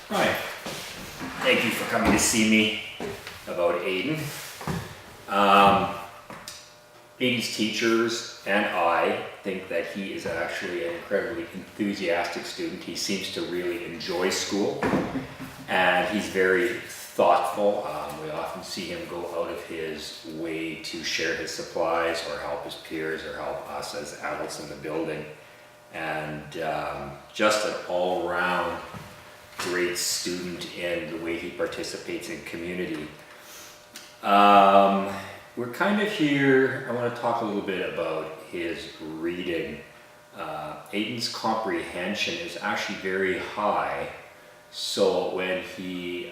Hi, thank you for coming to see me about Aiden. Um, Aiden's teachers and I think that he is actually an incredibly enthusiastic student. He seems to really enjoy school and he's very thoughtful. We often see him go out of his way to share his supplies or help his peers or help us as adults in the building. And just an all-round great student in the way he participates in community. We're kind of here, I want to talk a little bit about his reading. Aiden's comprehension is actually very high, so when he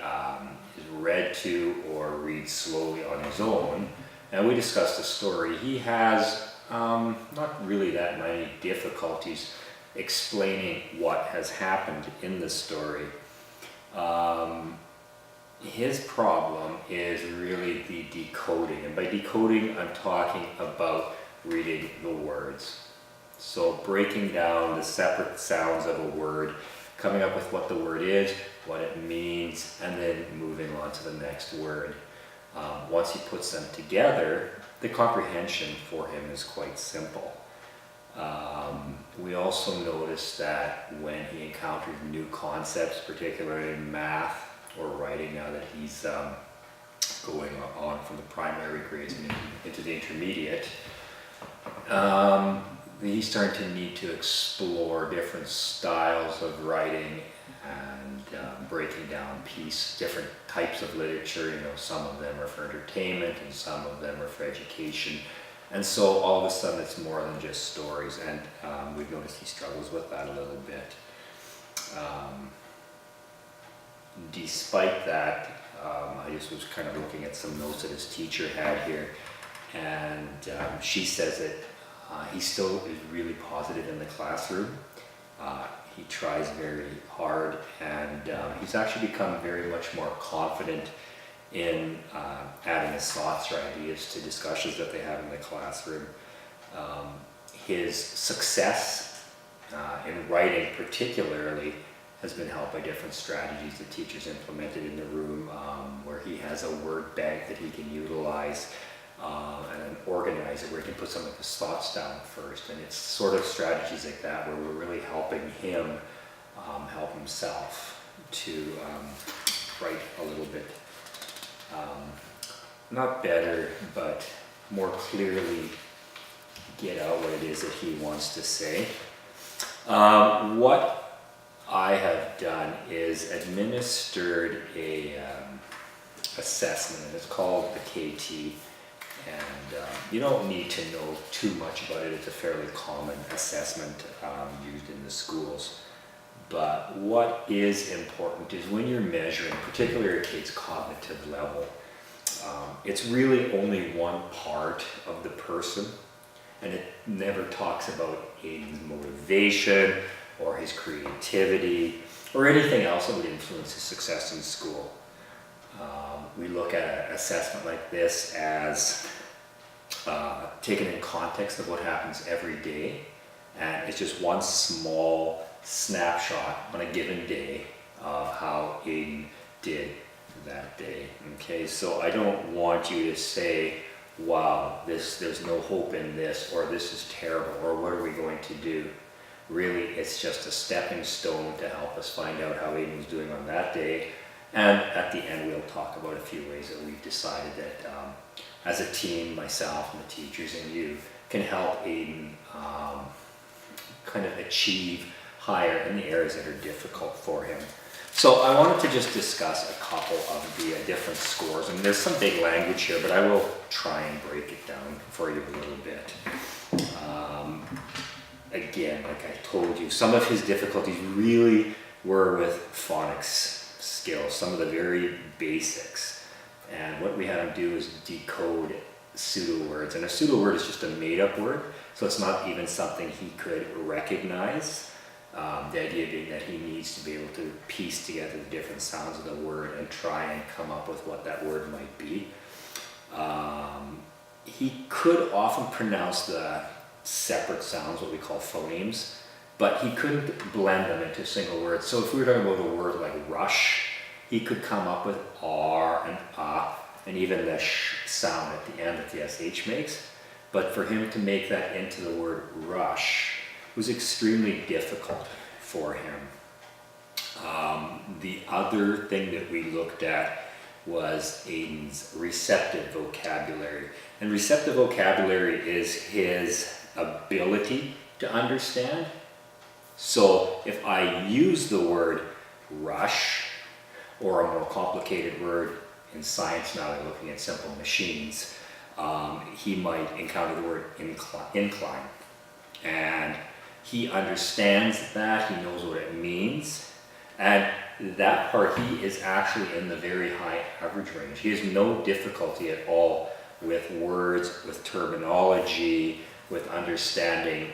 is read to or reads slowly on his own, and we discussed the story, he has not really that many difficulties explaining what has happened in the story. His problem is really the decoding, and by decoding I'm talking about reading the words. So breaking down the separate sounds of a word, coming up with what the word is, what it means, and then moving on to the next word. Once he puts them together, the comprehension for him is quite simple. We also notice that when he encounters new concepts, particularly in math or writing, now that he's going on from the primary grades and into the intermediate, he's starting to need to explore different styles of writing and breaking down different types of literature. You know, some of them are for entertainment and some of them are for education. And so all of a sudden it's more than just stories, and we've noticed he struggles with that a little bit. Despite that, I just was kind of looking at some notes that his teacher had here, and she says that he still is really positive in the classroom. He tries very hard, and he's actually become very much more confident in adding his thoughts or ideas to discussions that they have in the classroom. His success in writing particularly has been helped by different strategies the teachers implemented in the room, where he has a word bank that he can utilize and an organizer where he can put some of his thoughts down first. And it's sort of strategies like that where we're really helping him help himself to write a little bit not better, but more clearly get out what it is that he wants to say. What I have done is administered a assessment, and it's called the KT, and you don't need to know too much about it. It's a fairly common assessment used in the schools. But what is important is when you're measuring, particularly a kid's cognitive level, it's really only one part of the person, and it never talks about Aiden's motivation or his creativity or anything else that would influence his success in school. We look at an assessment like this as taken in context of what happens every day, and it's just one small snapshot on a given day of how Aiden did that day. Okay, so I don't want you to say, wow, there's no hope in this, or this is terrible, or what are we going to do? Really, it's just a stepping stone to help us find out how Aiden's doing on that day. And at the end, we'll talk about a few ways that we've decided that as a team, myself and the teachers and you, can help Aiden kind of achieve higher in the areas that are difficult for him. So I wanted to just discuss a couple of the different scores, and there's some big language here, but I will try and break it down for you a little bit. Again, like I told you, some of his difficulties really were with phonics skills, some of the very basics. And what we had him do is decode pseudo words, and a pseudo word is just a made-up word, so it's not even something he could recognize. The idea being that he needs to be able to piece together the different sounds of the word and try and come up with what that word might be. He could often pronounce the separate sounds, what we call phonemes, but he couldn't blend them into a single word. So if we were talking about a word like rush, he could come up with R and and even the sh sound at the end that the SH makes. But for him to make that into the word rush was extremely difficult for him. The other thing that we looked at was Aiden's receptive vocabulary. And receptive vocabulary is his ability to understand. So if I use the word rush, or a more complicated word in science, now they're looking at simple machines, he might encounter the word incline. And he understands that, he knows what it means, and that part he is actually in the very high average range. He has no difficulty at all with words, with terminology, with understanding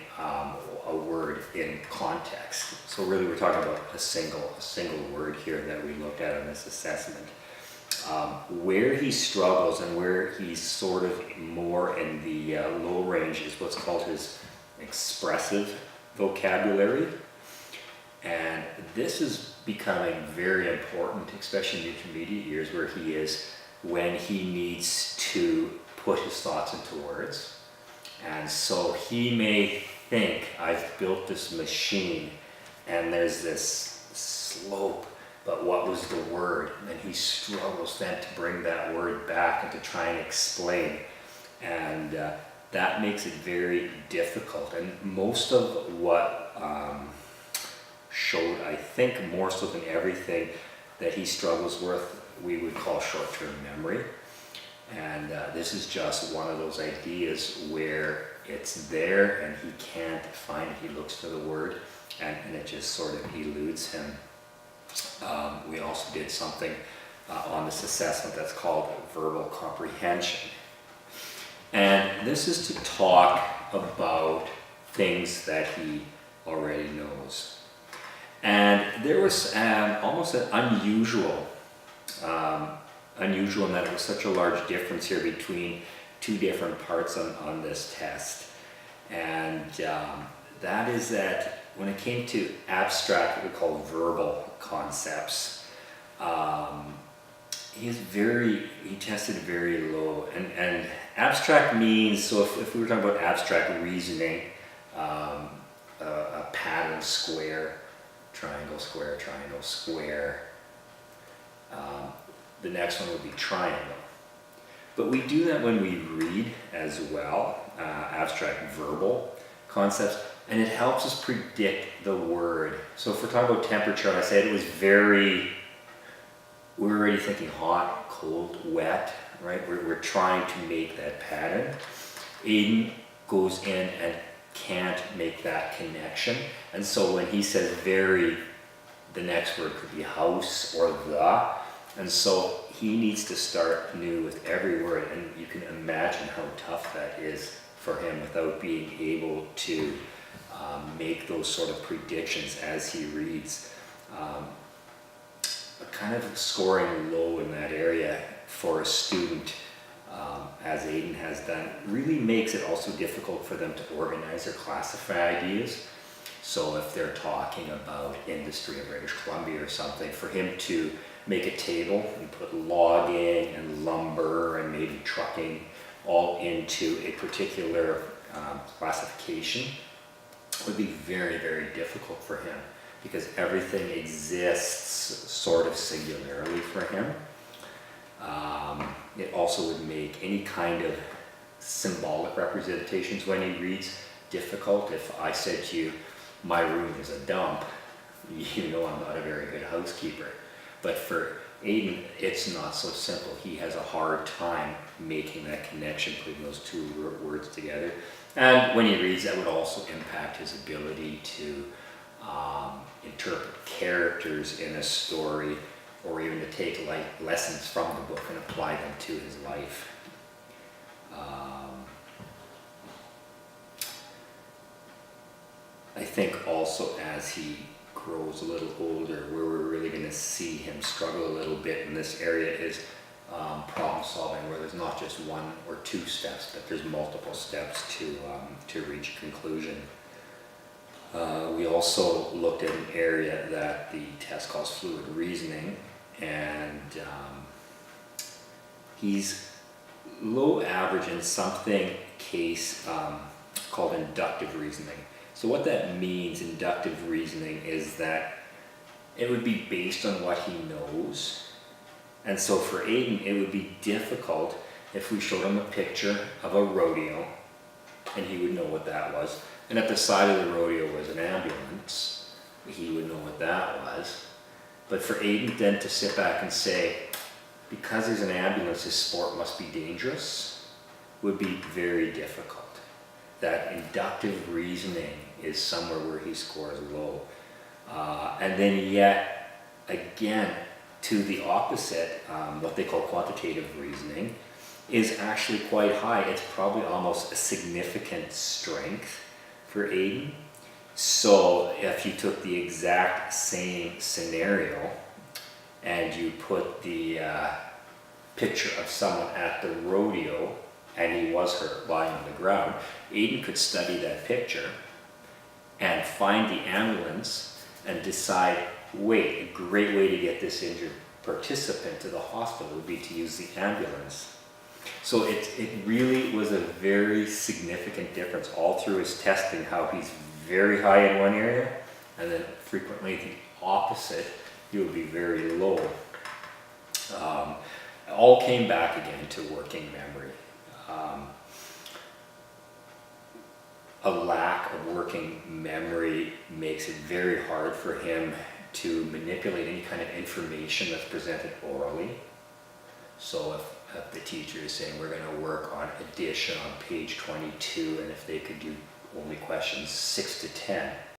a word in context. So really we're talking about a single word here that we looked at in this assessment. Where he struggles and where he's sort of more in the low range is what's called his expressive vocabulary. And this is becoming very important, especially in the intermediate years, where he is when he needs to put his thoughts into words. And so he may think, I've built this machine and there's this slope, but what was the word? And he struggles then to bring that word back and to try and explain. And that makes it very difficult. And most of what showed, I think more so than everything, that he struggles with, we would call short-term memory. And this is just one of those ideas where it's there and he can't find it. He looks for the word and it just sort of eludes him. We also did something on this assessment that's called verbal comprehension. And this is to talk about things that he already knows. And there was almost an unusual in that it was such a large difference here between two different parts on this test. And that is that when it came to abstract, what we call verbal concepts, he tested very low. And abstract means, so if we were talking about abstract reasoning, a pattern square, triangle, square, triangle, square. The next one would be triangle. But we do that when we read as well, abstract verbal concepts, and it helps us predict the word. So if we're talking about temperature, and I said it was we're already thinking hot, cold, wet, right? We're trying to make that pattern. Aiden goes in and can't make that connection. And so when he says very, the next word could be house or the. And so he needs to start new with every word. And you can imagine how tough that is for him without being able to make those sort of predictions as he reads. Kind of scoring low in that area for a student, as Aiden has done, really makes it also difficult for them to organize or classify ideas. So if they're talking about industry in British Columbia or something, for him to make a table and put logging and lumber and maybe trucking all into a particular classification would be very, very difficult for him, because everything exists sort of singularly for him. It also would make any kind of symbolic representations when he reads difficult. If I said to you, my room is a dump, you know I'm not a very good housekeeper. But for Aiden, it's not so simple. He has a hard time making that connection, putting those two words together. And when he reads, that would also impact his ability to interpret characters in a story, or even to take lessons from the book and apply them to his life. I think also as he grows a little older, where we're really going to see him struggle a little bit in this area is problem solving, where there's not just one or two steps, but there's multiple steps to reach a conclusion. We also looked at an area that the test calls fluid reasoning, and he's low average in something case called inductive reasoning. So what that means, inductive reasoning, is that it would be based on what he knows. And so for Aiden, it would be difficult if we showed him a picture of a rodeo, and he would know what that was. And at the side of the rodeo was an ambulance. He would know what that was. But for Aiden then to sit back and say, because there's an ambulance, this sport must be dangerous, would be very difficult. That inductive reasoning is somewhere where he scores low. And then yet, again, to the opposite, what they call quantitative reasoning, is actually quite high. It's probably almost a significant strength for Aiden. So if you took the exact same scenario and you put the picture of someone at the rodeo and he was hurt lying on the ground, Aiden could study that picture and find the ambulance and decide, wait, a great way to get this injured participant to the hospital would be to use the ambulance. So it really was a very significant difference all through his testing, how he's very high in one area and then frequently the opposite, he would be very low. All came back again to working memory. A lack of working memory makes it very hard for him to manipulate any kind of information that's presented orally. So if the teacher is saying we're going to work on addition on page 22, and if they could do only questions 6 to 10,